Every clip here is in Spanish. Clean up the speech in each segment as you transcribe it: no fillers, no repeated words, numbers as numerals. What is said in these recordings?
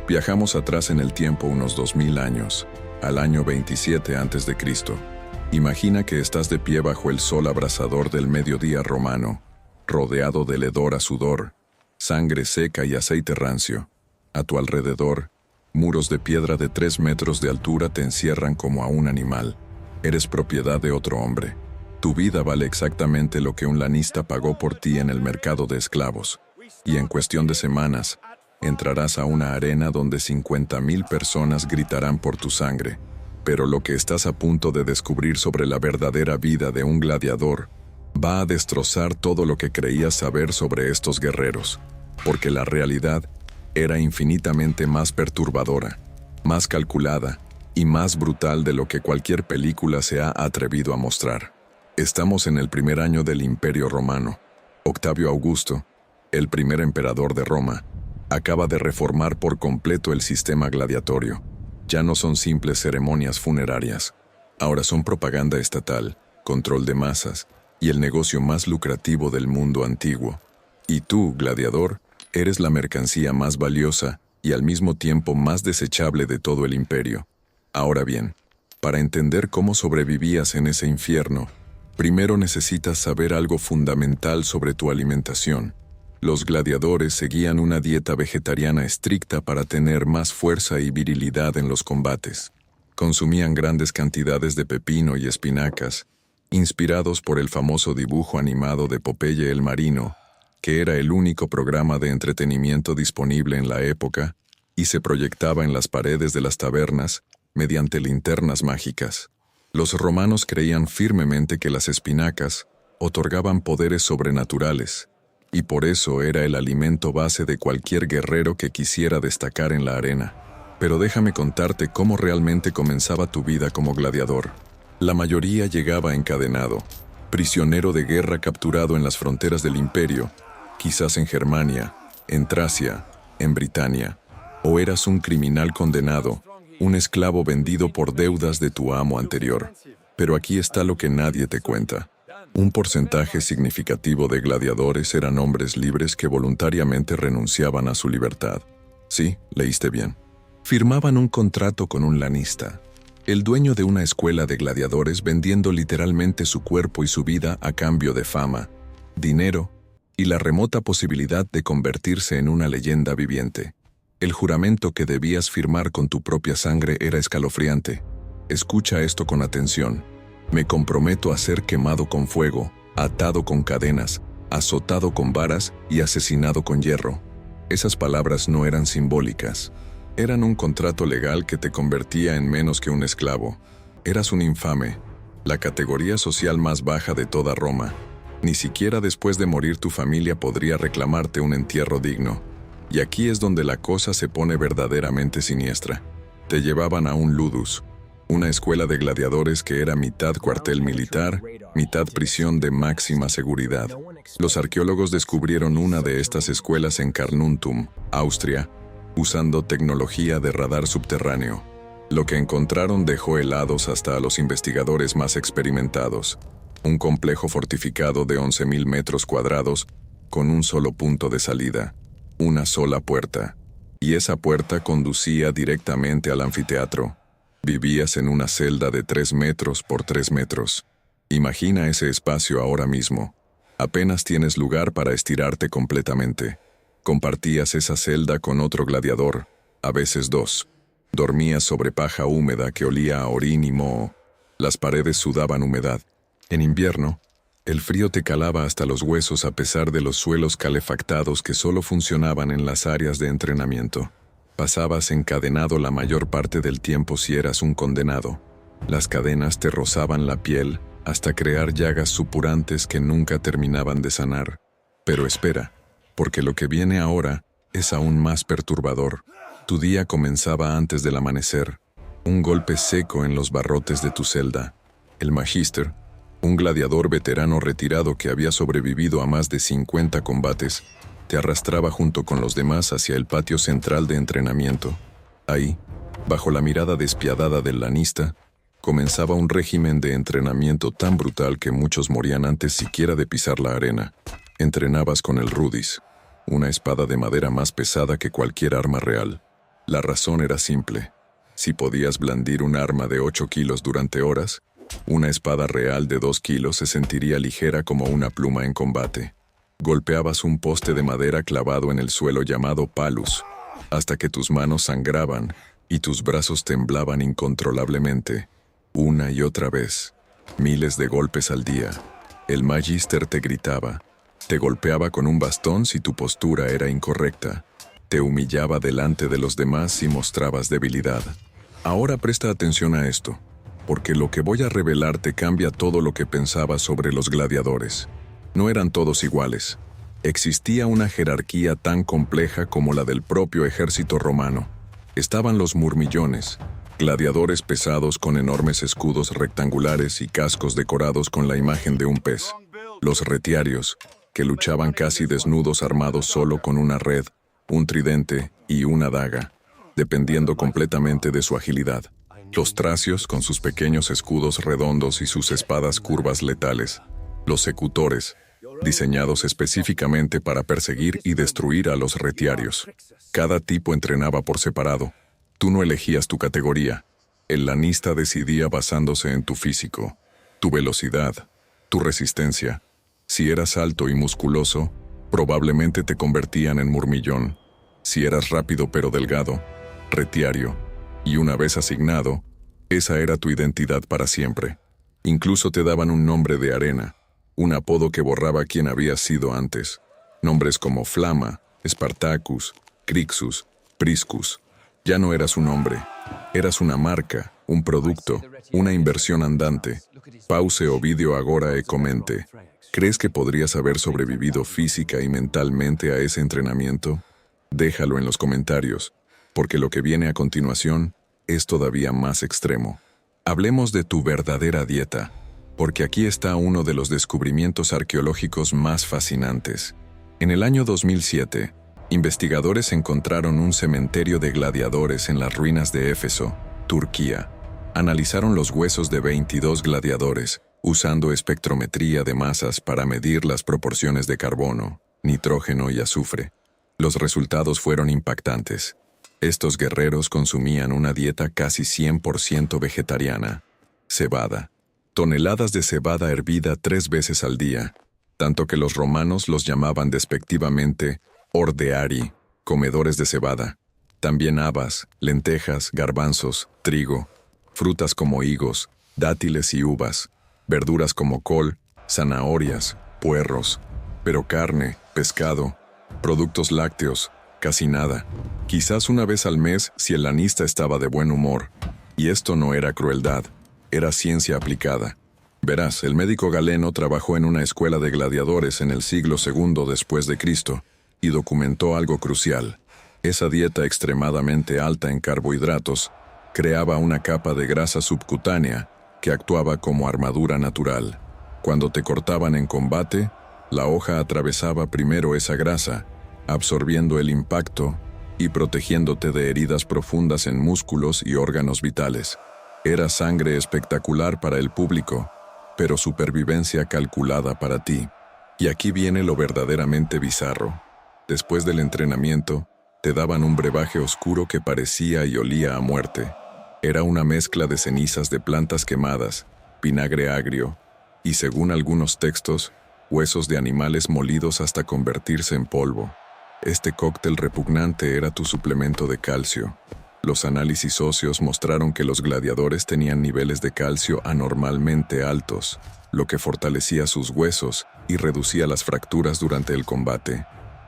Viajamos atrás en el tiempo unos 2000 años, al año 27 a.C. Imagina que estás de pie bajo el sol abrasador del mediodía romano, rodeado del hedor a sudor, sangre seca y aceite rancio. A tu alrededor, muros de piedra de 3 metros de altura te encierran como a un animal. Eres propiedad de otro hombre. Tu vida vale exactamente lo que un lanista pagó por ti en el mercado de esclavos. Y en cuestión de semanas, entrarás a una arena donde 50,000 personas gritarán por tu sangre. Pero lo que estás a punto de descubrir sobre la verdadera vida de un gladiador va a destrozar todo lo que creías saber sobre estos guerreros, porque la realidad era infinitamente más perturbadora, más calculada y más brutal de lo que cualquier película se ha atrevido a mostrar. Estamos en el primer año del Imperio Romano. Octavio Augusto, el primer emperador de Roma, acaba de reformar por completo el sistema gladiatorio. Ya no son simples ceremonias funerarias. Ahora son propaganda estatal, control de masas y el negocio más lucrativo del mundo antiguo. Y tú, gladiador, eres la mercancía más valiosa y al mismo tiempo más desechable de todo el imperio. Ahora bien, para entender cómo sobrevivías en ese infierno, primero necesitas saber algo fundamental sobre tu alimentación. Los gladiadores seguían una dieta vegetariana estricta para tener más fuerza y virilidad en los combates. Consumían grandes cantidades de pepino y espinacas, inspirados por el famoso dibujo animado de Popeye el Marino, que era el único programa de entretenimiento disponible en la época y se proyectaba en las paredes de las tabernas mediante linternas mágicas. Los romanos creían firmemente que las espinacas otorgaban poderes sobrenaturales, y por eso era el alimento base de cualquier guerrero que quisiera destacar en la arena. Pero déjame contarte cómo realmente comenzaba tu vida como gladiador. La mayoría llegaba encadenado, prisionero de guerra capturado en las fronteras del imperio, quizás en Germania, en Tracia, en Britania. O eras un criminal condenado, un esclavo vendido por deudas de tu amo anterior. Pero aquí está lo que nadie te cuenta. Un porcentaje significativo de gladiadores eran hombres libres que voluntariamente renunciaban a su libertad. Sí, leíste bien. Firmaban un contrato con un lanista, el dueño de una escuela de gladiadores, vendiendo literalmente su cuerpo y su vida a cambio de fama, dinero y la remota posibilidad de convertirse en una leyenda viviente. El juramento que debías firmar con tu propia sangre era escalofriante. Escucha esto con atención. Me comprometo a ser quemado con fuego, atado con cadenas, azotado con varas y asesinado con hierro. Esas palabras no eran simbólicas. Eran un contrato legal que te convertía en menos que un esclavo. Eras un infame, la categoría social más baja de toda Roma. Ni siquiera después de morir tu familia podría reclamarte un entierro digno. Y aquí es donde la cosa se pone verdaderamente siniestra. Te llevaban a un ludus, una escuela de gladiadores que era mitad cuartel militar, mitad prisión de máxima seguridad. Los arqueólogos descubrieron una de estas escuelas en Carnuntum, Austria, usando tecnología de radar subterráneo. Lo que encontraron dejó helados hasta a los investigadores más experimentados. Un complejo fortificado de 11,000 metros cuadrados, con un solo punto de salida, una sola puerta. Y esa puerta conducía directamente al anfiteatro. Vivías en una celda de 3 metros por 3 metros. Imagina ese espacio ahora mismo. Apenas tienes lugar para estirarte completamente. Compartías esa celda con otro gladiador, a veces 2. Dormías sobre paja húmeda que olía a orín y moho. Las paredes sudaban humedad. En invierno, el frío te calaba hasta los huesos a pesar de los suelos calefactados que solo funcionaban en las áreas de entrenamiento. Pasabas encadenado la mayor parte del tiempo si eras un condenado. Las cadenas te rozaban la piel hasta crear llagas supurantes que nunca terminaban de sanar. Pero espera, porque lo que viene ahora es aún más perturbador. Tu día comenzaba antes del amanecer. Un golpe seco en los barrotes de tu celda. El Magister, un gladiador veterano retirado que había sobrevivido a más de 50 combates, te arrastraba junto con los demás hacia el patio central de entrenamiento. Ahí, bajo la mirada despiadada del lanista, comenzaba un régimen de entrenamiento tan brutal que muchos morían antes siquiera de pisar la arena. Entrenabas con el rudis, una espada de madera más pesada que cualquier arma real. La razón era simple. Si podías blandir un arma de 8 kilos durante horas, una espada real de 2 kilos se sentiría ligera como una pluma en combate. Golpeabas un poste de madera clavado en el suelo llamado palus, hasta que tus manos sangraban y tus brazos temblaban incontrolablemente, una y otra vez, miles de golpes al día. El Magister te gritaba, te golpeaba con un bastón si tu postura era incorrecta, te humillaba delante de los demás si mostrabas debilidad. Ahora presta atención a esto, porque lo que voy a revelarte cambia todo lo que pensabas sobre los gladiadores. No eran todos iguales. Existía una jerarquía tan compleja como la del propio ejército romano. Estaban los murmillones, gladiadores pesados con enormes escudos rectangulares y cascos decorados con la imagen de un pez. Los retiarios, que luchaban casi desnudos armados solo con una red, un tridente y una daga, dependiendo completamente de su agilidad. Los tracios, con sus pequeños escudos redondos y sus espadas curvas letales. Los secutores, diseñados específicamente para perseguir y destruir a los retiarios. Cada tipo entrenaba por separado. Tú no elegías tu categoría. El lanista decidía basándose en tu físico, tu velocidad, tu resistencia. Si eras alto y musculoso, probablemente te convertían en murmillón. Si eras rápido pero delgado, retiario. Y una vez asignado, esa era tu identidad para siempre. Incluso te daban un nombre de arena, un apodo que borraba quién habías sido antes. Nombres como Flama, Spartacus, Crixus, Priscus. Ya no eras un hombre, eras una marca, un producto, una inversión andante. Pause Ovidio agora e comente. ¿Crees que podrías haber sobrevivido física y mentalmente a ese entrenamiento? Déjalo en los comentarios, porque lo que viene a continuación es todavía más extremo. Hablemos de tu verdadera dieta, porque aquí está uno de los descubrimientos arqueológicos más fascinantes. En el año 2007, investigadores encontraron un cementerio de gladiadores en las ruinas de Éfeso, Turquía. Analizaron los huesos de 22 gladiadores, usando espectrometría de masas para medir las proporciones de carbono, nitrógeno y azufre. Los resultados fueron impactantes. Estos guerreros consumían una dieta casi 100% vegetariana. Cebada. Toneladas de cebada hervida 3 veces al día, tanto que los romanos los llamaban despectivamente ordeari, comedores de cebada. También habas, lentejas, garbanzos, trigo, frutas como higos, dátiles y uvas, verduras como col, zanahorias, puerros, pero carne, pescado, productos lácteos, casi nada. Quizás una vez al mes si el lanista estaba de buen humor. Y esto no era crueldad. Era ciencia aplicada. Verás, el médico Galeno trabajó en una escuela de gladiadores en el siglo II después de Cristo y documentó algo crucial. Esa dieta extremadamente alta en carbohidratos creaba una capa de grasa subcutánea que actuaba como armadura natural. Cuando te cortaban en combate, la hoja atravesaba primero esa grasa, absorbiendo el impacto y protegiéndote de heridas profundas en músculos y órganos vitales. Era sangre espectacular para el público, pero supervivencia calculada para ti. Y aquí viene lo verdaderamente bizarro. Después del entrenamiento, te daban un brebaje oscuro que parecía y olía a muerte. Era una mezcla de cenizas de plantas quemadas, vinagre agrio, y según algunos textos, huesos de animales molidos hasta convertirse en polvo. Este cóctel repugnante era tu suplemento de calcio. Los análisis óseos mostraron que los gladiadores tenían niveles de calcio anormalmente altos, lo que fortalecía sus huesos y reducía las fracturas durante el combate.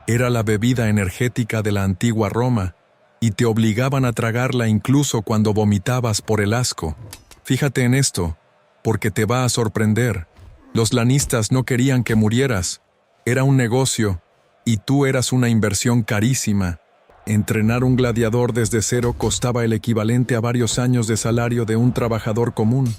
Era la bebida energética de la antigua Roma, y te obligaban a tragarla incluso cuando vomitabas por el asco. Fíjate en esto, porque te va a sorprender. Los lanistas no querían que murieras. Era un negocio, y tú eras una inversión carísima. Entrenar un gladiador desde cero costaba el equivalente a varios años de salario de un trabajador común.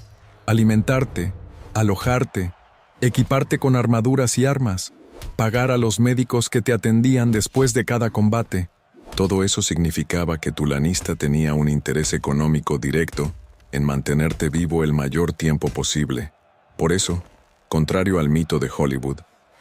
Alimentarte, alojarte, equiparte con armaduras y armas, pagar a los médicos que te atendían después de cada combate. Todo eso significaba que tu lanista tenía un interés económico directo en mantenerte vivo el mayor tiempo posible. Por eso, contrario al mito de Hollywood,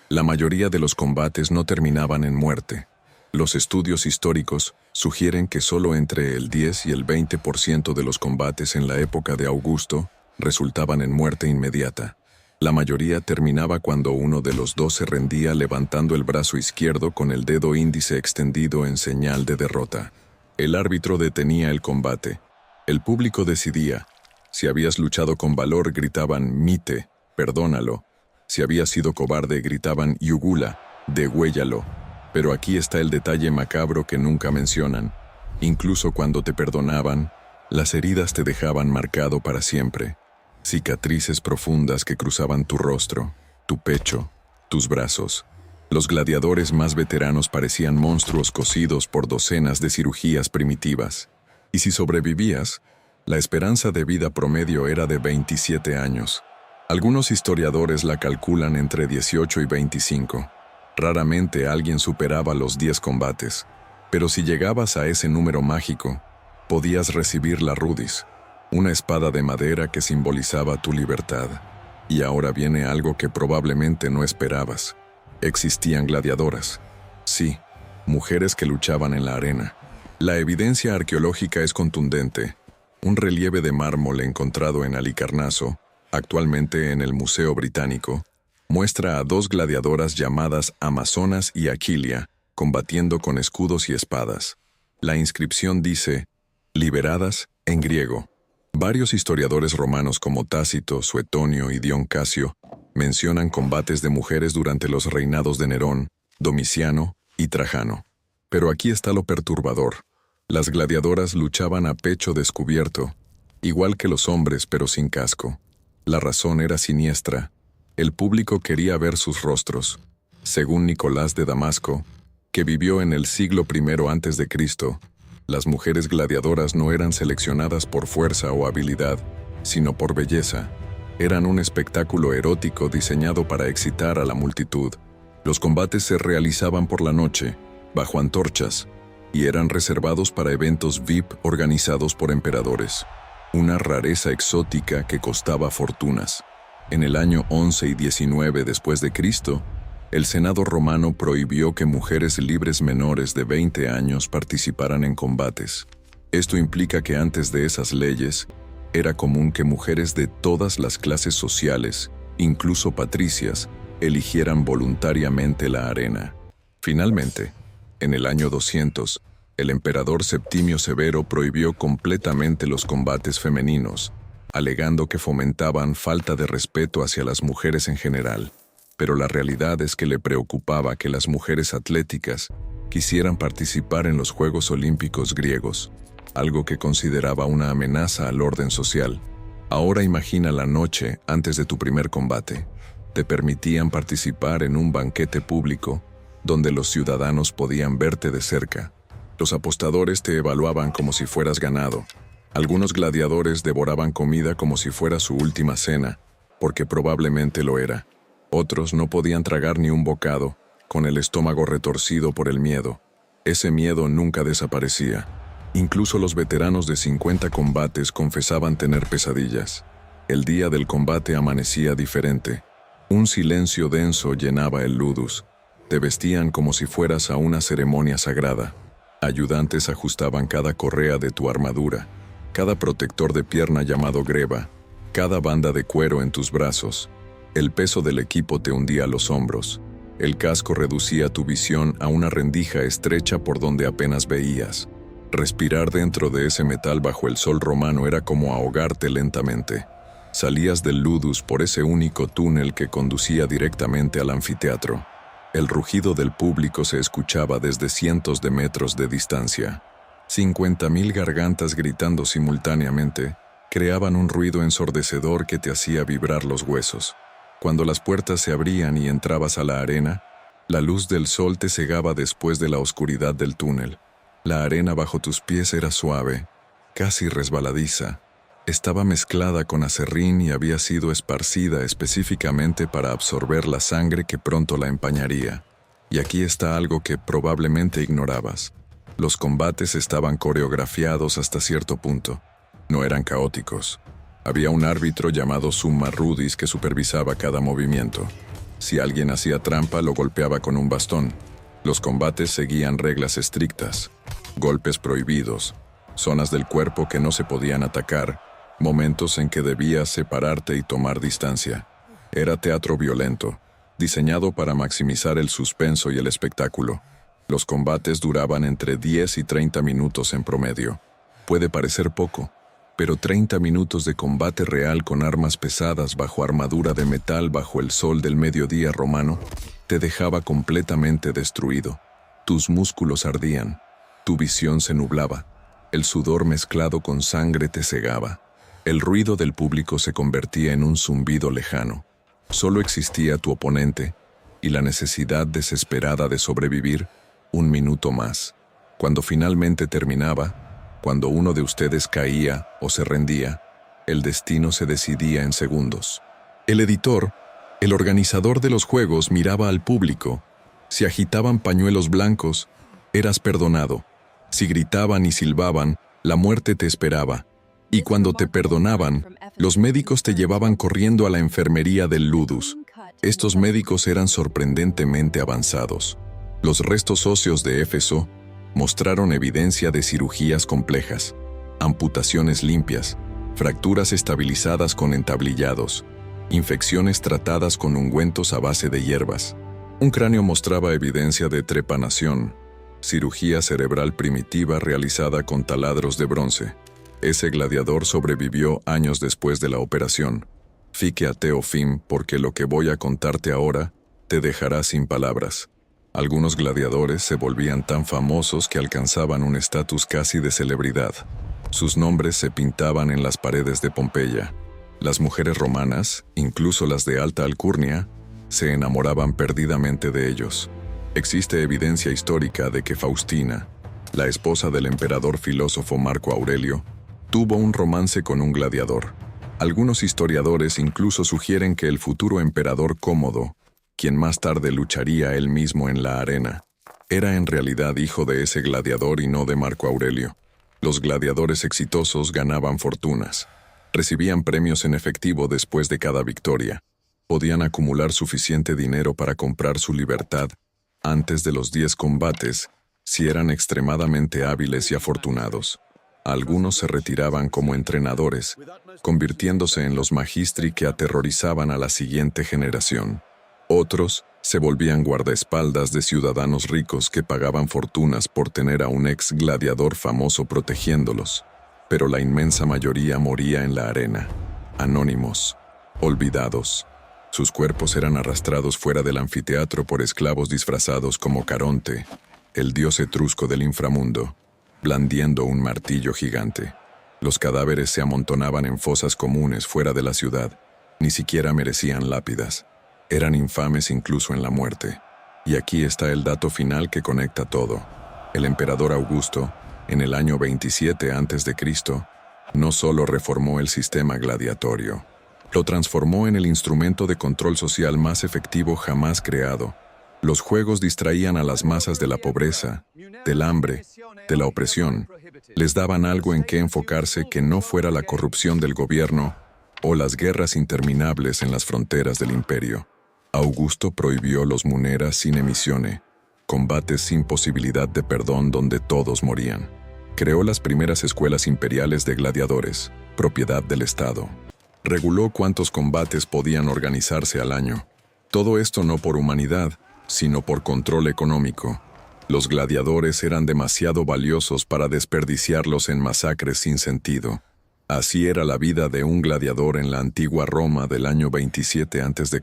la mayoría de los combates no terminaban en muerte. Los estudios históricos sugieren que solo entre el 10 y el 20% de los combates en la época de Augusto resultaban en muerte inmediata. La mayoría terminaba cuando uno de los dos se rendía levantando el brazo izquierdo con el dedo índice extendido en señal de derrota. El árbitro detenía el combate. El público decidía. Si habías luchado con valor, gritaban «mite», perdónalo. Si habías sido cobarde, gritaban «yugula», degüéllalo. Pero aquí está el detalle macabro que nunca mencionan. Incluso cuando te perdonaban, las heridas te dejaban marcado para siempre. Cicatrices profundas que cruzaban tu rostro, tu pecho, tus brazos. Los gladiadores más veteranos parecían monstruos cosidos por docenas de cirugías primitivas. Y si sobrevivías, la esperanza de vida promedio era de 27 años. Algunos historiadores la calculan entre 18 y 25. Raramente alguien superaba los 10 combates. Pero si llegabas a ese número mágico, podías recibir la rudis, una espada de madera que simbolizaba tu libertad. Y ahora viene algo que probablemente no esperabas. Existían gladiadoras. Sí, mujeres que luchaban en la arena. La evidencia arqueológica es contundente. Un relieve de mármol encontrado en Halicarnaso, actualmente en el Museo Británico, muestra a dos gladiadoras llamadas Amazonas y Aquilia, combatiendo con escudos y espadas. La inscripción dice, liberadas, en griego. Varios historiadores romanos como Tácito, Suetonio y Dion Casio mencionan combates de mujeres durante los reinados de Nerón, Domiciano y Trajano. Pero aquí está lo perturbador. Las gladiadoras luchaban a pecho descubierto, igual que los hombres pero sin casco. La razón era siniestra. El público quería ver sus rostros. Según Nicolás de Damasco, que vivió en el siglo I a.C., las mujeres gladiadoras no eran seleccionadas por fuerza o habilidad, sino por belleza. Eran un espectáculo erótico diseñado para excitar a la multitud. Los combates se realizaban por la noche, bajo antorchas, y eran reservados para eventos VIP organizados por emperadores. Una rareza exótica que costaba fortunas. En el año 11 y 19 después de Cristo, el Senado romano prohibió que mujeres libres menores de 20 años participaran en combates. Esto implica que antes de esas leyes, era común que mujeres de todas las clases sociales, incluso patricias, eligieran voluntariamente la arena. Finalmente, en el año 200, el emperador Septimio Severo prohibió completamente los combates femeninos, alegando que fomentaban falta de respeto hacia las mujeres en general. Pero la realidad es que le preocupaba que las mujeres atléticas quisieran participar en los Juegos Olímpicos griegos, algo que consideraba una amenaza al orden social. Ahora imagina la noche antes de tu primer combate. Te permitían participar en un banquete público donde los ciudadanos podían verte de cerca. Los apostadores te evaluaban como si fueras ganado. Algunos gladiadores devoraban comida como si fuera su última cena, porque probablemente lo era. Otros no podían tragar ni un bocado, con el estómago retorcido por el miedo. Ese miedo nunca desaparecía. Incluso los veteranos de 50 combates confesaban tener pesadillas. El día del combate amanecía diferente. Un silencio denso llenaba el ludus. Te vestían como si fueras a una ceremonia sagrada. Ayudantes ajustaban cada correa de tu armadura, cada protector de pierna llamado greba, cada banda de cuero en tus brazos. El peso del equipo te hundía los hombros. El casco reducía tu visión a una rendija estrecha por donde apenas veías. Respirar dentro de ese metal bajo el sol romano era como ahogarte lentamente. Salías del ludus por ese único túnel que conducía directamente al anfiteatro. El rugido del público se escuchaba desde cientos de metros de distancia. 50.000 gargantas gritando simultáneamente creaban un ruido ensordecedor que te hacía vibrar los huesos. Cuando las puertas se abrían y entrabas a la arena, la luz del sol te cegaba después de la oscuridad del túnel. La arena bajo tus pies era suave, casi resbaladiza. Estaba mezclada con acerrín y había sido esparcida específicamente para absorber la sangre que pronto la empañaría. Y aquí está algo que probablemente ignorabas. Los combates estaban coreografiados hasta cierto punto. No eran caóticos. Había un árbitro llamado Summa Rudis que supervisaba cada movimiento. Si alguien hacía trampa, lo golpeaba con un bastón. Los combates seguían reglas estrictas, golpes prohibidos, zonas del cuerpo que no se podían atacar, momentos en que debías separarte y tomar distancia. Era teatro violento, diseñado para maximizar el suspenso y el espectáculo. Los combates duraban entre 10 y 30 minutos en promedio. Puede parecer poco, pero 30 minutos de combate real con armas pesadas bajo armadura de metal bajo el sol del mediodía romano te dejaba completamente destruido. Tus músculos ardían, tu visión se nublaba, el sudor mezclado con sangre te cegaba. El ruido del público se convertía en un zumbido lejano. Solo existía tu oponente y la necesidad desesperada de sobrevivir un minuto más. Cuando finalmente terminaba, cuando uno de ustedes caía o se rendía, el destino se decidía en segundos. El editor, el organizador de los juegos, miraba al público. Si agitaban pañuelos blancos, eras perdonado. Si gritaban y silbaban, la muerte te esperaba. Y cuando te perdonaban, los médicos te llevaban corriendo a la enfermería del Ludus. Estos médicos eran sorprendentemente avanzados. Los restos óseos de Éfeso mostraron evidencia de cirugías complejas, amputaciones limpias, fracturas estabilizadas con entablillados, infecciones tratadas con ungüentos a base de hierbas. Un cráneo mostraba evidencia de trepanación, cirugía cerebral primitiva realizada con taladros de bronce. Ese gladiador sobrevivió años después de la operación. Fique a Teofim, porque lo que voy a contarte ahora te dejará sin palabras. Algunos gladiadores se volvían tan famosos que alcanzaban un estatus casi de celebridad. Sus nombres se pintaban en las paredes de Pompeya. Las mujeres romanas, incluso las de alta alcurnia, se enamoraban perdidamente de ellos. Existe evidencia histórica de que Faustina, la esposa del emperador filósofo Marco Aurelio, tuvo un romance con un gladiador. Algunos historiadores incluso sugieren que el futuro emperador Cómodo, quien más tarde lucharía él mismo en la arena, era en realidad hijo de ese gladiador y no de Marco Aurelio. Los gladiadores exitosos ganaban fortunas. Recibían premios en efectivo después de cada victoria. Podían acumular suficiente dinero para comprar su libertad antes de los 10 combates si eran extremadamente hábiles y afortunados. Algunos se retiraban como entrenadores, convirtiéndose en los magistri que aterrorizaban a la siguiente generación. Otros se volvían guardaespaldas de ciudadanos ricos que pagaban fortunas por tener a un ex gladiador famoso protegiéndolos. Pero la inmensa mayoría moría en la arena, anónimos, olvidados. Sus cuerpos eran arrastrados fuera del anfiteatro por esclavos disfrazados como Caronte, el dios etrusco del inframundo, blandiendo un martillo gigante. Los cadáveres se amontonaban en fosas comunes fuera de la ciudad. Ni siquiera merecían lápidas. Eran infames incluso en la muerte. Y aquí está el dato final que conecta todo. El emperador Augusto, en el año 27 a.C., no solo reformó el sistema gladiatorio, lo transformó en el instrumento de control social más efectivo jamás creado. Los juegos distraían a las masas de la pobreza, del hambre, de la opresión. Les daban algo en que enfocarse que no fuera la corrupción del gobierno o las guerras interminables en las fronteras del imperio. Augusto prohibió los munera sine missione, combates sin posibilidad de perdón donde todos morían. Creó las primeras escuelas imperiales de gladiadores, propiedad del Estado. Reguló cuántos combates podían organizarse al año. Todo esto no por humanidad, sino por control económico. Los gladiadores eran demasiado valiosos para desperdiciarlos en masacres sin sentido. Así era la vida de un gladiador en la antigua Roma del año 27 a.C.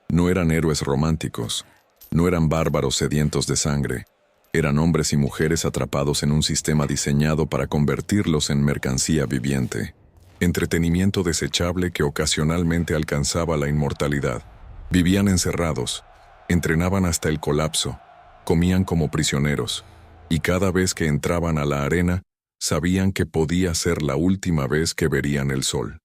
No eran héroes románticos, no eran bárbaros sedientos de sangre. Eran hombres y mujeres atrapados en un sistema diseñado para convertirlos en mercancía viviente. Entretenimiento desechable que ocasionalmente alcanzaba la inmortalidad. Vivían encerrados, entrenaban hasta el colapso, comían como prisioneros, y cada vez que entraban a la arena, sabían que podía ser la última vez que verían el sol.